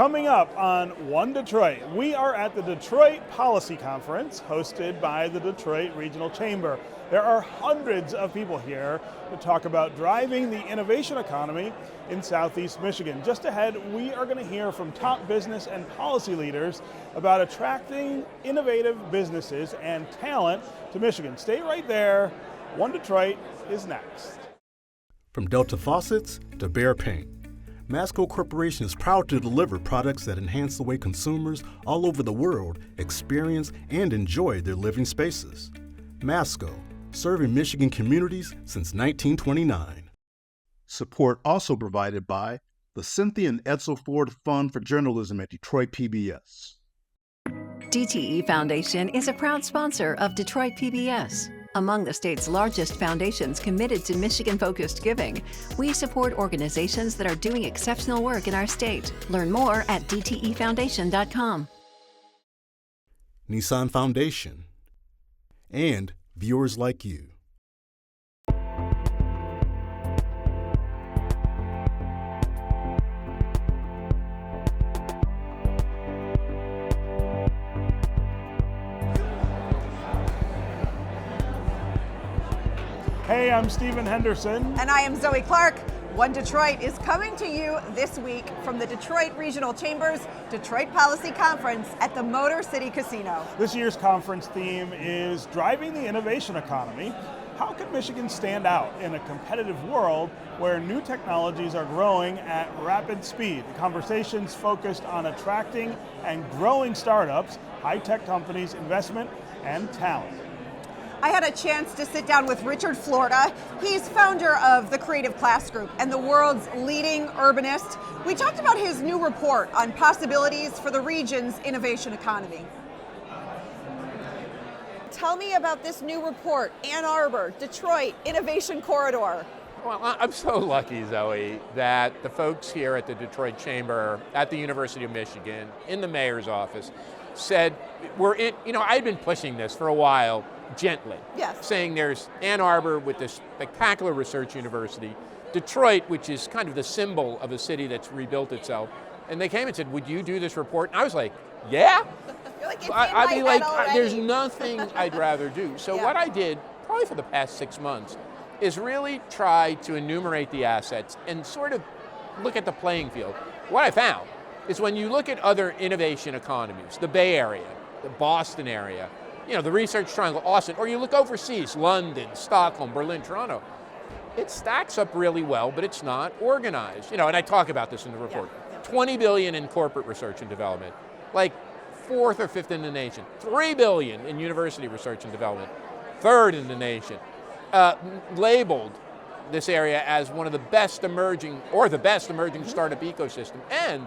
Coming up on One Detroit, we are at the Detroit Policy Conference hosted by the Detroit Regional Chamber. There are hundreds of people here to talk about driving the innovation economy in Southeast Michigan. Just ahead, we are going to hear from top business and policy leaders about attracting innovative businesses and talent to Michigan. Stay right there. One Detroit is next. From Delta Faucets to Behr Paint, Masco Corporation is proud to deliver products that enhance the way consumers all over the world experience and enjoy their living spaces. Masco, serving Michigan communities since 1929. Support also provided by the Cynthia and Edsel Ford Fund for Journalism at Detroit PBS. DTE Foundation is a proud sponsor of Detroit PBS. Among the state's largest foundations committed to Michigan-focused giving, we support organizations that are doing exceptional work in our state. Learn more at dtefoundation.com. Nissan Foundation, and viewers like you. Hey, I'm Stephen Henderson. And I am Zoe Clark. One Detroit is coming to you this week from the Detroit Regional Chamber's Detroit Policy Conference at the Motor City Casino. This year's conference theme is driving the innovation economy. How can Michigan stand out in a competitive world where new technologies are growing at rapid speed? The conversation's focused on attracting and growing startups, high-tech companies, investment, and talent. I had a chance to sit down with Richard Florida. He's founder of the Creative Class Group and the world's leading urbanist. We talked about his new report on possibilities for the region's innovation economy. Tell me about this new report, Ann Arbor, Detroit Innovation Corridor. Well, I'm so lucky, Zoe, that the folks here at the Detroit Chamber, at the University of Michigan, in the mayor's office, said, I'd been pushing this for a while, gently, yes, saying there's Ann Arbor with this spectacular research university, Detroit, which is kind of the symbol of a city that's rebuilt itself, and they came and said, would you do this report? And I was like, yeah. You're like, I'd be like, there's nothing I'd rather do. So yeah. What I did, probably for the past 6 months, is really try to enumerate the assets and sort of look at the playing field. What I found is when you look at other innovation economies, the Bay Area, the Boston area, the Research Triangle, Austin, or you look overseas, London, Stockholm, Berlin, Toronto, it stacks up really well, but it's not organized. And I talk about this in the report. Yeah. 20 billion in corporate research and development, like 4th or 5th in the nation. 3 billion in university research and development, 3rd in the nation. Labeled this area as one of the best emerging, or the best emerging startup ecosystem. And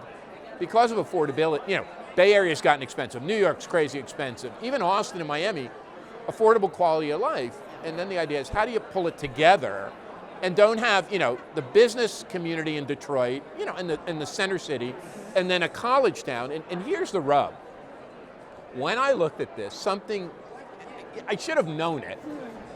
because of affordability, Bay Area's gotten expensive, New York's crazy expensive, even Austin and Miami, affordable quality of life. And then the idea is, how do you pull it together and don't have, the business community in Detroit, in the center city, and then a college town. And here's the rub. When I looked at this, I should have known it,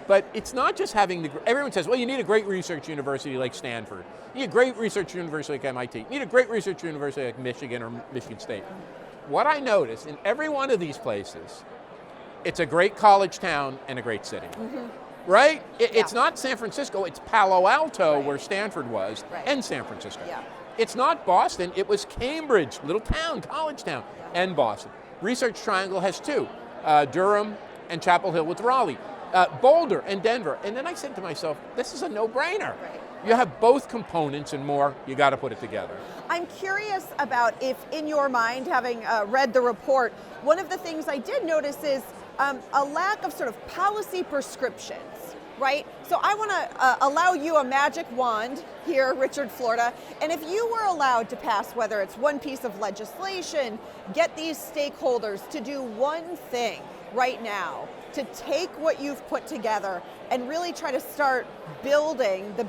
but it's not just having everyone says, well, you need a great research university like Stanford. You need a great research university like MIT. You need a great research university like Michigan or Michigan State. What I noticed in every one of these places, it's a great college town and a great city, right? It's not San Francisco, it's Palo Alto, right, where Stanford was, right, and San Francisco. Yeah. It's not Boston, it was Cambridge, little town, college town, and Boston. Research Triangle has 2, Durham and Chapel Hill with Raleigh, Boulder and Denver. And then I said to myself, this is a no-brainer. Right. You have both components and more, you got to put it together. I'm curious about if, in your mind, having read the report, one of the things I did notice is a lack of sort of policy prescriptions, right? So I want to allow you a magic wand here, Richard Florida, and if you were allowed to pass, whether it's one piece of legislation, get these stakeholders to do one thing right now, to take what you've put together and really try to start building the,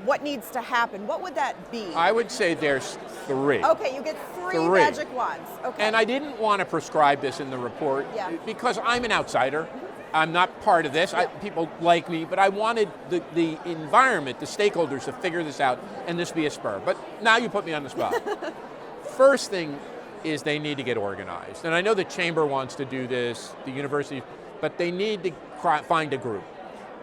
what needs to happen, what would that be? I would say there's 3. Okay, you get 3 magic wands. Okay. And I didn't want to prescribe this in the report because I'm an outsider. I'm not part of this. People like me, but I wanted the environment, the stakeholders to figure this out and this be a spur. But now you put me on the spot. First thing is they need to get organized. And I know the chamber wants to do this, the university, but they need to find a group.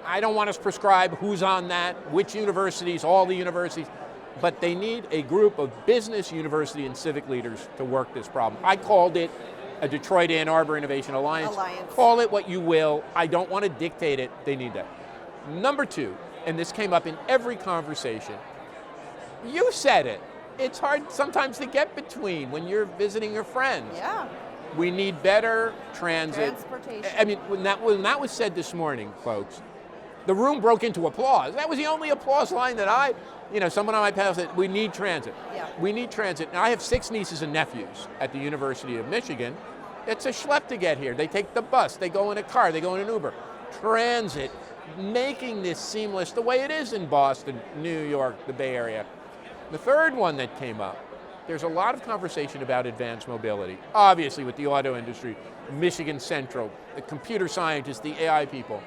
I don't want to prescribe who's on that, which universities, all the universities, but they need a group of business, university, and civic leaders to work this problem. I called it a Detroit Ann Arbor Innovation Alliance. Call it what you will. I don't want to dictate it. They need that. Number two, and this came up in every conversation, you said it. It's hard sometimes to get between when you're visiting your friends. Yeah. We need better transit. Transportation. I mean, when that was said this morning, folks, the room broke into applause. That was the only applause line that someone on my panel said, we need transit. Yeah. We need transit. Now, I have 6 nieces and nephews at the University of Michigan. It's a schlep to get here. They take the bus, they go in a car, they go in an Uber. Transit, making this seamless the way it is in Boston, New York, the Bay Area. The third one that came up, there's a lot of conversation about advanced mobility. Obviously with the auto industry, Michigan Central, the computer scientists, the AI people.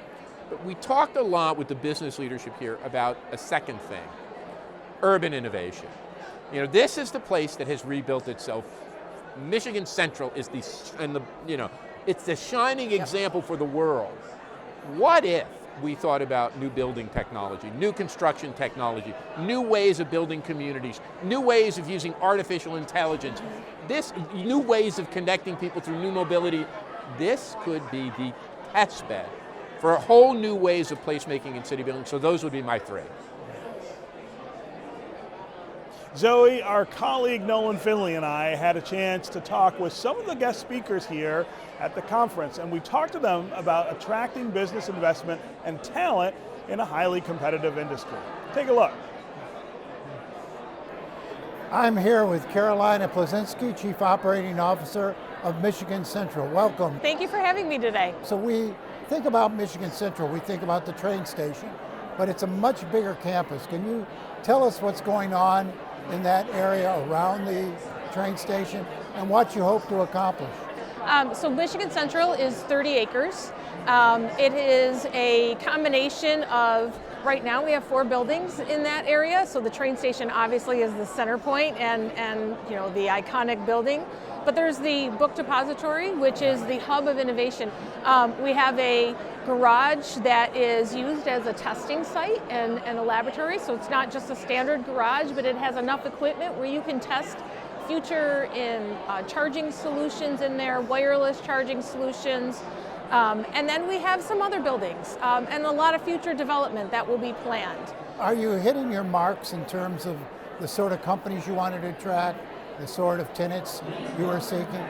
But we talked a lot with the business leadership here about a second thing, urban innovation. This is the place that has rebuilt itself. Michigan Central is it's the shining example for the world. What if we thought about new building technology, new construction technology, new ways of building communities, new ways of using artificial intelligence, new ways of connecting people through new mobility? This could be the test bed for a whole new ways of placemaking in city building. So those would be my 3. Zoe, our colleague Nolan Finley and I had a chance to talk with some of the guest speakers here at the conference, and we talked to them about attracting business investment and talent in a highly competitive industry. Take a look. I'm here with Khalilah Pluszczynski, Chief Operating Officer of Michigan Central. Welcome. Thank you for having me today. So we think about Michigan Central, we think about the train station, but it's a much bigger campus. Can you tell us what's going on in that area around the train station and what you hope to accomplish? So Michigan Central is 30 acres. It is a combination of, right now we have 4 buildings in that area. So the train station obviously is the center point and the iconic building. But there's the book depository, which is the hub of innovation. We have a garage that is used as a testing site and a laboratory. So it's not just a standard garage, but it has enough equipment where you can test future in charging solutions in there, wireless charging solutions. And then we have some other buildings and a lot of future development that will be planned. Are you hitting your marks in terms of the sort of companies you wanted to attract, the sort of tenants you were seeking?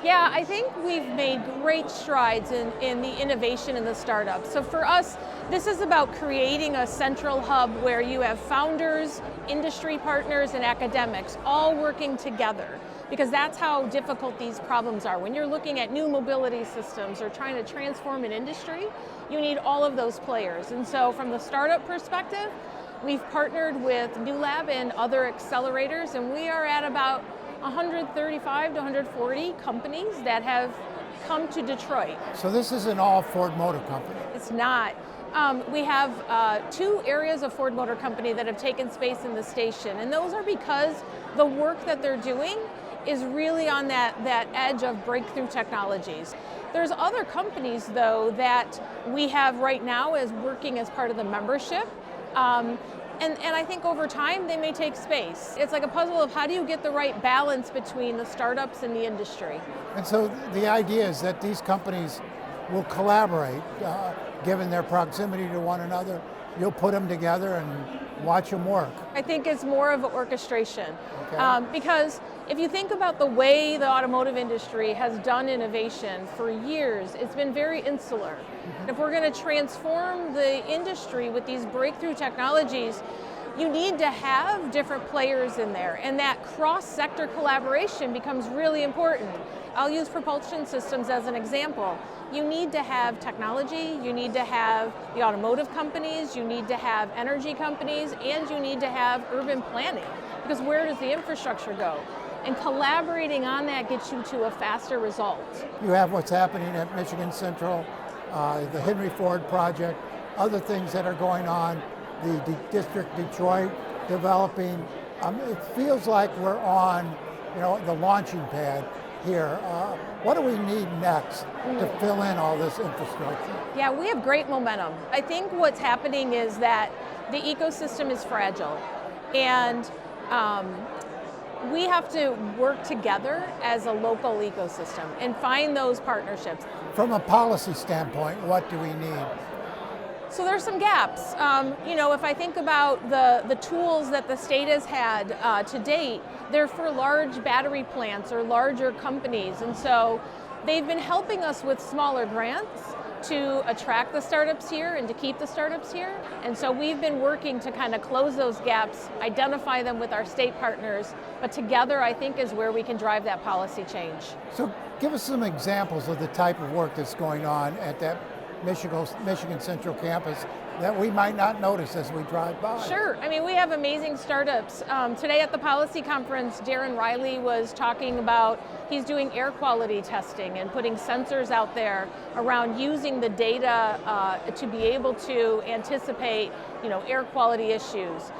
Yeah, I think we've made great strides in the innovation and the startups. So for us, this is about creating a central hub where you have founders, industry partners, and academics all working together, because that's how difficult these problems are. When you're looking at new mobility systems or trying to transform an industry, you need all of those players. And so from the startup perspective, we've partnered with New Lab and other accelerators, and we are at about 135 to 140 companies that have come to Detroit. So this isn't all Ford Motor Company? It's not. We have 2 areas of Ford Motor Company that have taken space in the station, and those are because the work that they're doing is really on that edge of breakthrough technologies. There's other companies, though, that we have right now as working as part of the membership. And I think over time they may take space. It's like a puzzle of how do you get the right balance between the startups and the industry. And so the idea is that these companies will collaborate, given their proximity to one another. You'll put them together and watch them work. I think it's more of an orchestration. Okay. Because if you think about the way the automotive industry has done innovation for years, it's been very insular. And if we're going to transform the industry with these breakthrough technologies, you need to have different players in there, and that cross-sector collaboration becomes really important. I'll use propulsion systems as an example. You need to have technology, you need to have the automotive companies, you need to have energy companies, and you need to have urban planning, because where does the infrastructure go? And collaborating on that gets you to a faster result. You have what's happening at Michigan Central, the Henry Ford project, other things that are going on, the District Detroit developing. It feels like we're on the launching pad here. What do we need next to fill in all this infrastructure? Yeah, we have great momentum. I think what's happening is that the ecosystem is fragile, and we have to work together as a local ecosystem and find those partnerships. From a policy standpoint, what do we need? So there's some gaps. If I think about the tools that the state has had to date, they're for large battery plants or larger companies. And so they've been helping us with smaller grants to attract the startups here and to keep the startups here. And so we've been working to kind of close those gaps, identify them with our state partners, but together I think is where we can drive that policy change. So give us some examples of the type of work that's going on at that Michigan Central campus that we might not notice as we drive by. Sure. I mean, we have amazing startups. Today at the policy conference, Darren Riley was talking about he's doing air quality testing and putting sensors out there around using the data to be able to anticipate, air quality issues.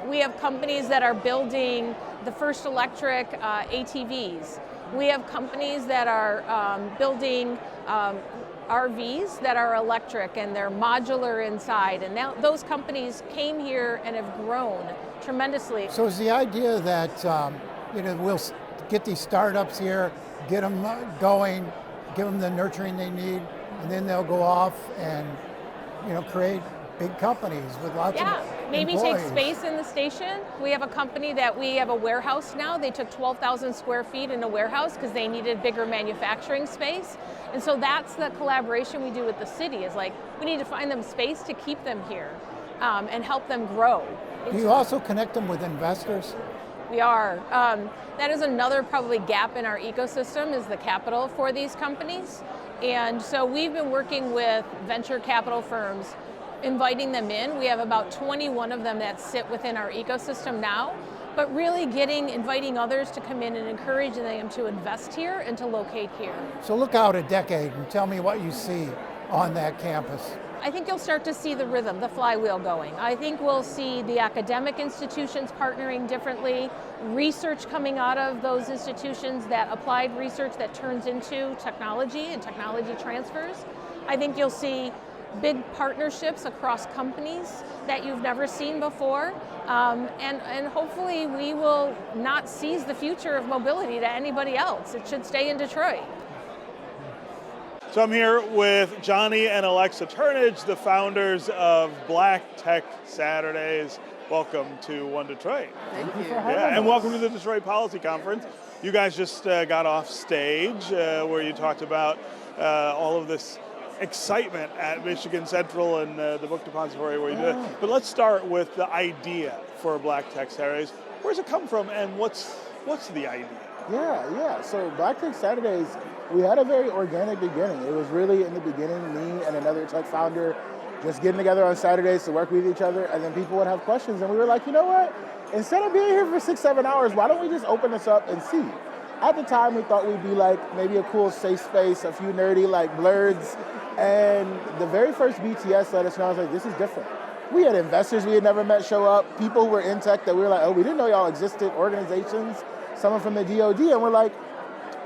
We have companies that are building the first electric ATVs. We have companies that are building RVs that are electric and they're modular inside, and now those companies came here and have grown tremendously. So is the idea that we'll get these startups here, get them going, give them the nurturing they need, and then they'll go off and create big companies with lots of maybe employees. take space in the station. We have a company that we have a warehouse now. They took 12,000 square feet in a warehouse because they needed bigger manufacturing space. And so that's the collaboration we do with the city, is like, we need to find them space to keep them here and help them grow. Do you also connect them with investors? We are. That is another probably gap in our ecosystem, is the capital for these companies. And so we've been working with venture capital firms, inviting them in. We have about 21 of them that sit within our ecosystem now, but really inviting others to come in and encouraging them to invest here and to locate here. So look out a decade and tell me what you see on that campus. I think you'll start to see the rhythm, the flywheel going. I think we'll see the academic institutions partnering differently, research coming out of those institutions, that applied research that turns into technology and technology transfers. I think you'll see big partnerships across companies that you've never seen before, and hopefully we will not seize the future of mobility to anybody else. It should stay in Detroit. So I'm here with Johnnie and Alexa Turnage, the founders of Black Tech Saturdays. Welcome to One Detroit. Thank you. And welcome to the Detroit Policy Conference. You guys just got off stage where you talked about all of this excitement at Michigan Central and the book depository where you did it. But let's start with the idea for Black Tech Saturdays. Where's it come from, and what's the idea? Yeah. So Black Tech Saturdays, we had a very organic beginning. It was really, in the beginning, me and another tech founder just getting together on Saturdays to work with each other, and then people would have questions, and we were like, you know what? Instead of being here for 6-7 hours, why don't we just open this up and see? At the time, we thought we'd be like maybe a cool safe space, a few nerdy like blurs, and the very first BTS let us know, I was like, this is different. We had investors we had never met show up, people who were in tech that we were like, oh, we didn't know y'all existed, organizations, someone from the DOD, and we're like,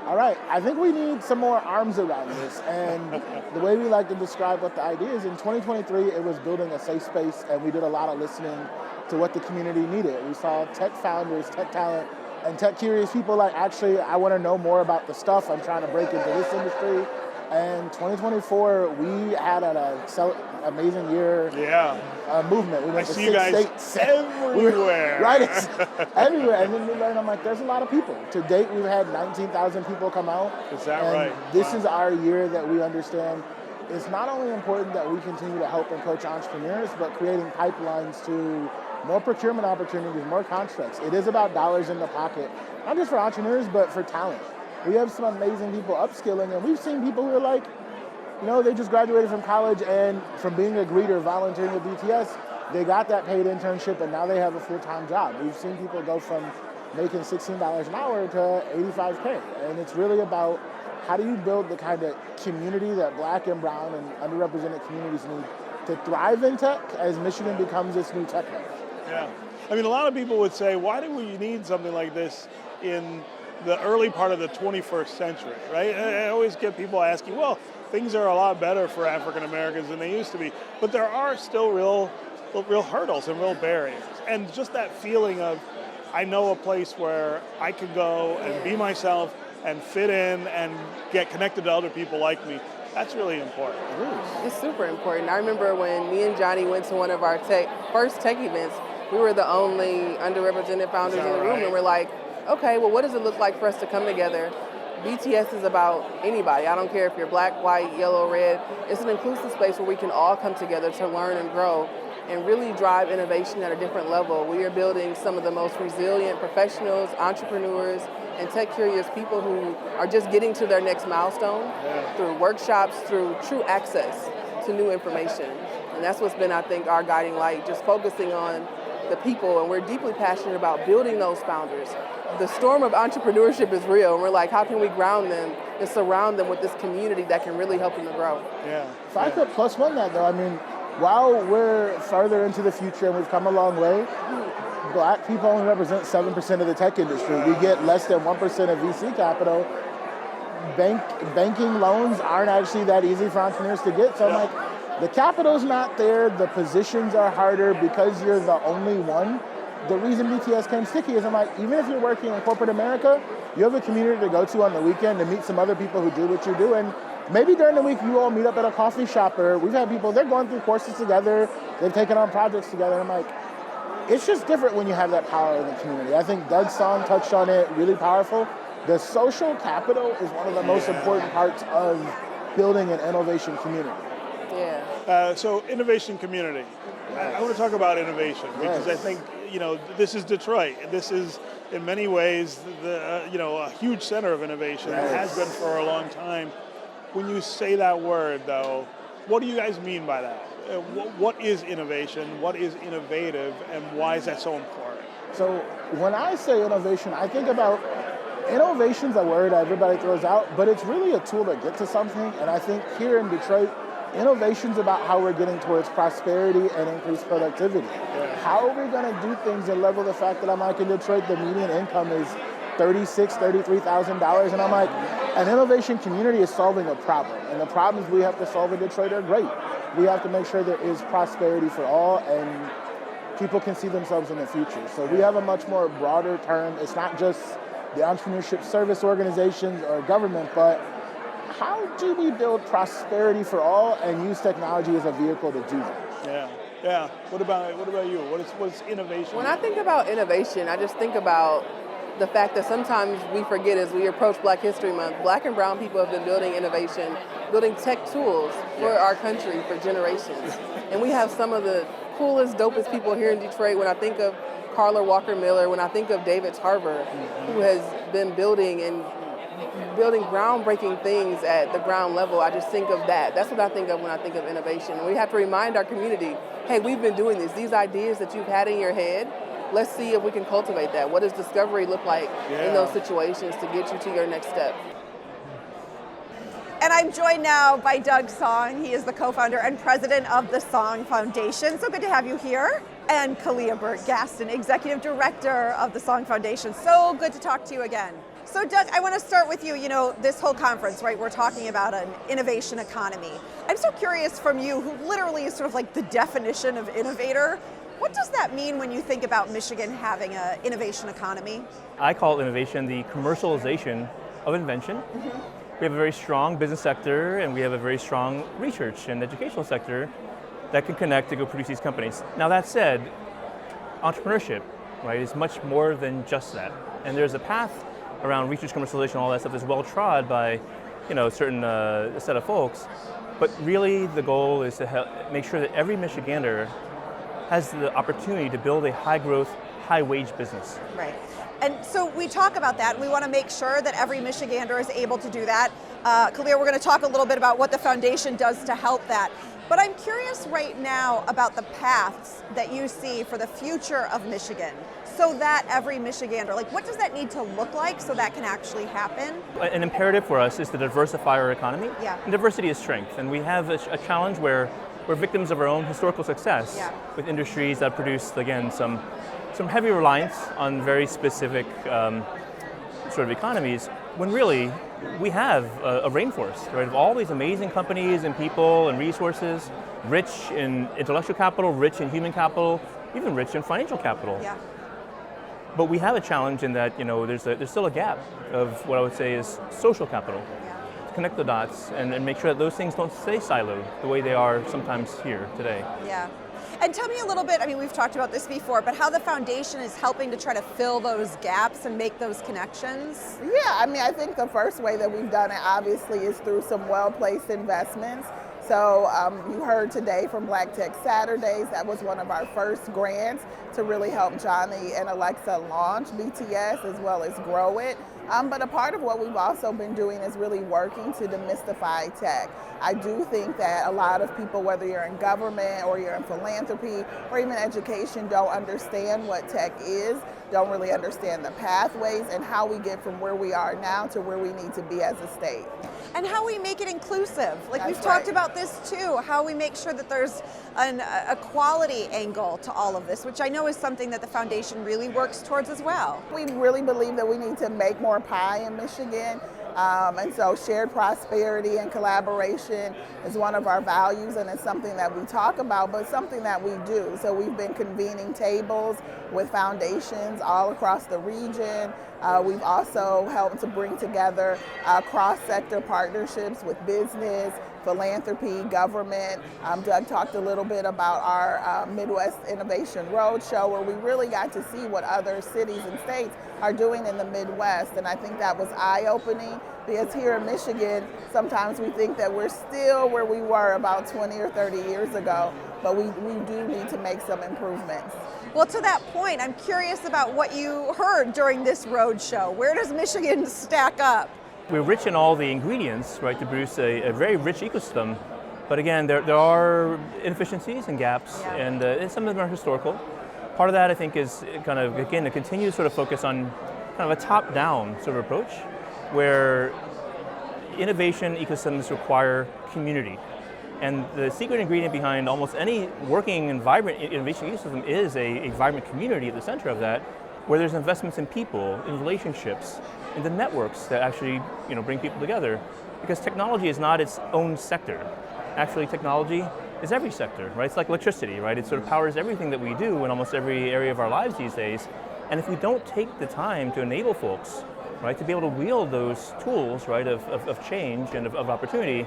all right, I think we need some more arms around this. And the way we like to describe what the idea is, in 2023, it was building a safe space, and we did a lot of listening to what the community needed. We saw tech founders, tech talent, and tech curious people like, actually, I want to know more about the stuff. I'm trying to break into this industry. And 2024, we had an amazing year movement. We went to 6 states. Everywhere. Right, everywhere. And then I'm like, there's a lot of people. To date, we've had 19,000 people come out. Is that and right? This is our year that we understand it's not only important that we continue to help and coach entrepreneurs, but creating pipelines to more procurement opportunities, more contracts. It is about dollars in the pocket, not just for entrepreneurs, but for talent. We have some amazing people upskilling, and we've seen people who are like, they just graduated from college, and from being a greeter, volunteering with BTS, they got that paid internship, and now they have a full-time job. We've seen people go from making $16 an hour to $85K, and it's really about how do you build the kind of community that Black and brown and underrepresented communities need to thrive in tech as Michigan becomes this new tech hub. Yeah. I mean, a lot of people would say, why do we need something like this in the early part of the 21st century, right? I always get people asking, well, things are a lot better for African Americans than they used to be, but there are still real hurdles and real barriers. And just that feeling of, I know a place where I can go and be myself and fit in and get connected to other people like me, that's really important. It's super important. I remember when me and Johnnie went to one of our first tech events, we were the only underrepresented founders in the room, and we're like, okay, well, what does it look like for us to come together? BTS is about anybody. I don't care if you're black, white, yellow, red. It's an inclusive space where we can all come together to learn and grow and really drive innovation at a different level. We are building some of the most resilient professionals, entrepreneurs, and tech-curious people who are just getting to their next milestone through workshops, through true access to new information. And that's what's been, I think, our guiding light, just focusing on the people, and we're deeply passionate about building those founders. The storm of entrepreneurship is real, and we're like, how can we ground them and surround them with this community that can really help them to grow? Yeah. If I could plus one that though, I mean, while we're further into the future and we've come a long way, black people only represent 7% of the tech industry. We get less than 1% of VC capital. Banking loans aren't actually that easy for entrepreneurs to get. So I'm like, the capital's not there, the positions are harder because you're the only one. The reason BTS came sticky is I'm like, even if you're working in corporate America, you have a community to go to on the weekend to meet some other people who do what you do. And maybe during the week you all meet up at a coffee shop, or we've had people, they're going through courses together, they've taken on projects together. I'm like, it's just different when you have that power in the community. I think Doug's song touched on it, really powerful. The social capital is one of the most important parts of building an innovation community. Yeah. So innovation community. I want to talk about innovation because I think, this is Detroit. This is in many ways a huge center of innovation. It has been for a long time. When you say that word though, what do you guys mean by that? What is innovation? What is innovative? And why is that so important? So when I say innovation, I think about innovation's a word everybody throws out, but it's really a tool to get to something. And I think here in Detroit, innovation's about how we're getting towards prosperity and increased productivity. How are we going to do things and level the fact that I'm like in Detroit, the median income is $33,000, $34,000, and I'm like, an innovation community is solving a problem, and the problems we have to solve in Detroit are great. We have to make sure there is prosperity for all, and people can see themselves in the future. So we have a much more broader term. It's not just the entrepreneurship service organizations or government, but how do we build prosperity for all and use technology as a vehicle to do that? Yeah. What about you? What's innovation? When I think about innovation, I just think about the fact that sometimes we forget as we approach Black History Month, Black and brown people have been building innovation, building tech tools for our country for generations. And we have some of the coolest, dopest people here in Detroit. When I think of Carla Walker Miller, when I think of David Tarver, who has been building groundbreaking things at the ground level, I just think of that. That's what I think of when I think of innovation. And we have to remind our community, hey, we've been doing this. These ideas that you've had in your head, let's see if we can cultivate that. What does discovery look like in those situations to get you to your next step? And I'm joined now by Doug Song. He is the co-founder and president of the Song Foundation. So good to have you here. And Khalilah Burt Gaston, executive director of the Song Foundation. So good to talk to you again. So Doug, I want to start with you. This whole conference, right, we're talking about an innovation economy. I'm so curious from you, who literally is sort of like the definition of innovator. What does that mean when you think about Michigan having an innovation economy? I call innovation the commercialization of invention. Mm-hmm. We have a very strong business sector, and we have a very strong research and educational sector that can connect to go produce these companies. Now that said, entrepreneurship, right, is much more than just that. And there's a path around research, commercialization, all that stuff is well trod by, certain set of folks. But really, the goal is to make sure that every Michigander has the opportunity to build a high-growth, high-wage business. Right. And so we talk about that, and we want to make sure that every Michigander is able to do that. Khalilah, we're going to talk a little bit about what the foundation does to help that. But I'm curious right now about the paths that you see for the future of Michigan, so that every Michigander, what does that need to look like so that can actually happen? An imperative for us is to diversify our economy. Yeah. And diversity is strength, and we have a challenge where we're victims of our own historical success with industries that produce, again, some heavy reliance on very specific sort of economies, when really we have a rainforest, right, of all these amazing companies and people and resources, rich in intellectual capital, rich in human capital, even rich in financial capital. Yeah. But we have a challenge in that, there's still a gap of what I would say is social capital. Yeah. To connect the dots and make sure that those things don't stay siloed the way they are sometimes here today. Yeah. And tell me a little bit, I mean, we've talked about this before, but how the foundation is helping to try to fill those gaps and make those connections? Yeah, I mean, I think the first way that we've done it, obviously, is through some well-placed investments. So you heard today from Black Tech Saturdays, that was one of our first grants to really help Johnnie and Alexa launch BTS as well as grow it. But a part of what we've also been doing is really working to demystify tech. I do think that a lot of people, whether you're in government or you're in philanthropy or even education, don't understand what tech is, don't really understand the pathways and how we get from where we are now to where we need to be as a state. And how we make it inclusive. Like That's we've talked right. about this too, how we make sure that there's a quality angle to all of this, which I know is something that the foundation really works towards as well. We really believe that we need to make more pie in Michigan. And so shared prosperity and collaboration is one of our values, and it's something that we talk about, but something that we do. So we've been convening tables with foundations all across the region. We've also helped to bring together cross-sector partnerships with business, philanthropy, government. Doug talked a little bit about our Midwest Innovation Roadshow, where we really got to see what other cities and states are doing in the Midwest, and I think that was eye-opening, because here in Michigan, sometimes we think that we're still where we were about 20 or 30 years ago, but we do need to make some improvements. Well, to that point, I'm curious about what you heard during this roadshow. Where does Michigan stack up? We're rich in all the ingredients, right, to produce a very rich ecosystem. But again, there are inefficiencies and gaps, Yeah. and some of them are historical. Part of that, I think, is kind of, again, a continued sort of focus on kind of a top-down sort of approach, where innovation ecosystems require community. And the secret ingredient behind almost any working and vibrant innovation ecosystem is a vibrant community at the center of that, where there's investments in people, in relationships, in the networks that actually bring people together. Because technology is not its own sector. Actually, technology is every sector, right? It's like electricity, right? It sort of powers everything that we do in almost every area of our lives these days. And if we don't take the time to enable folks, right, to be able to wield those tools, right, of change and of opportunity,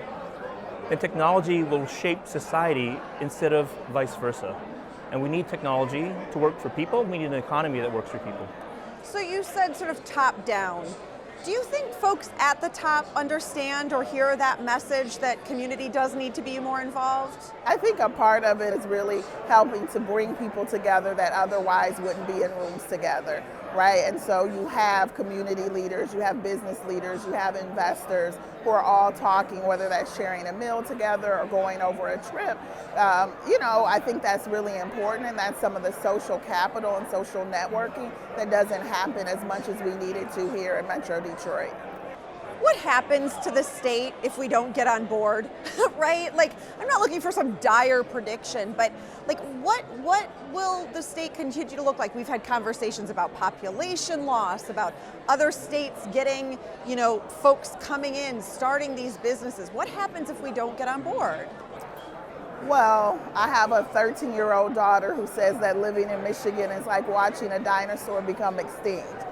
then technology will shape society instead of vice versa. And we need technology to work for people. We need an economy that works for people. So you said sort of top down. Do you think folks at the top understand or hear that message that community does need to be more involved? I think a part of it is really helping to bring people together that otherwise wouldn't be in rooms together, right? And so you have community leaders, you have business leaders, you have investors who are all talking, whether that's sharing a meal together or going over a trip. I think that's really important, and that's some of the social capital and social networking that doesn't happen as much as we need it to here in Metro Detroit. What happens to the state if we don't get on board, right? Like, I'm not looking for some dire prediction, but like, what will the state continue to look like? We've had conversations about population loss, about other states getting, folks coming in, starting these businesses. What happens if we don't get on board? Well, I have a 13-year-old daughter who says that living in Michigan is like watching a dinosaur become extinct.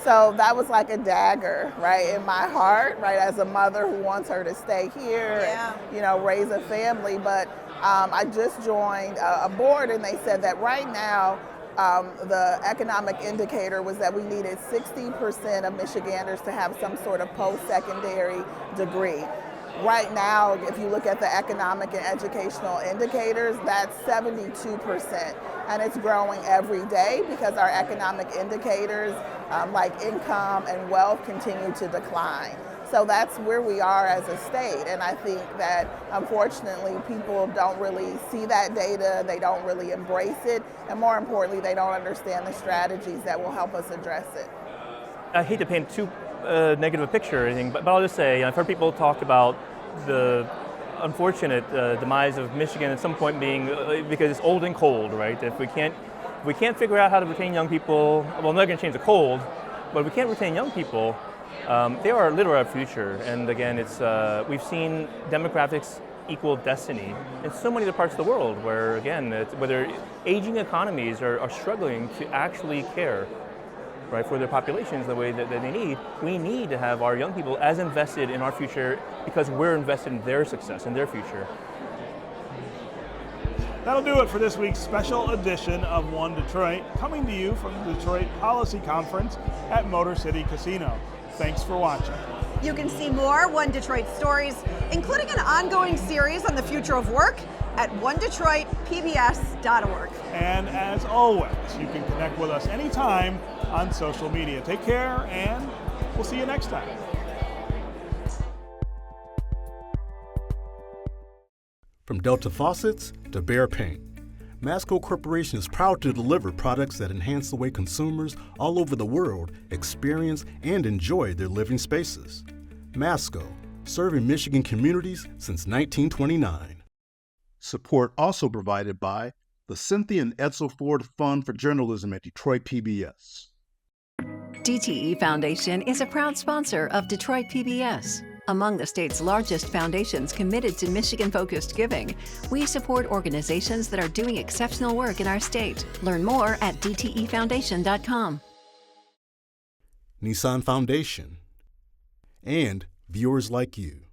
So that was like a dagger, right, in my heart, right, as a mother who wants her to stay here and, raise a family. But I just joined a board, and they said that right now the economic indicator was that we needed 60% of Michiganders to have some sort of post-secondary degree. Right now, if you look at the economic and educational indicators, that's 72%. And it's growing every day because our economic indicators like income and wealth continue to decline. So that's where we are as a state. And I think that, unfortunately, people don't really see that data, they don't really embrace it, and more importantly, they don't understand the strategies that will help us address it. I hate to paint too negative a picture or anything, but I'll just say, I've heard people talk about the unfortunate demise of Michigan at some point being because it's old and cold, right? If we can't figure out how to retain young people, well, we're not going to change the cold, But if we can't retain young people, they are literally our future. And again, we've seen demographics equal destiny in so many other parts of the world where, again, whether aging economies are struggling to actually care, right, for their populations the way that they need. We need to have our young people as invested in our future because we're invested in their success and their future. That'll do it for this week's special edition of One Detroit, coming to you from the Detroit Policy Conference at Motor City Casino. Thanks for watching. You can see more One Detroit stories, including an ongoing series on the future of work, at onedetroitpbs.org. And as always, you can connect with us anytime on social media. Take care, and we'll see you next time. From Delta Faucets to Behr Paint, Masco Corporation is proud to deliver products that enhance the way consumers all over the world experience and enjoy their living spaces. Masco, serving Michigan communities since 1929. Support also provided by the Cynthia and Edsel Ford Fund for Journalism at Detroit PBS. DTE Foundation is a proud sponsor of Detroit PBS. Among the state's largest foundations committed to Michigan-focused giving, we support organizations that are doing exceptional work in our state. Learn more at dtefoundation.com. Nissan Foundation, and viewers like you.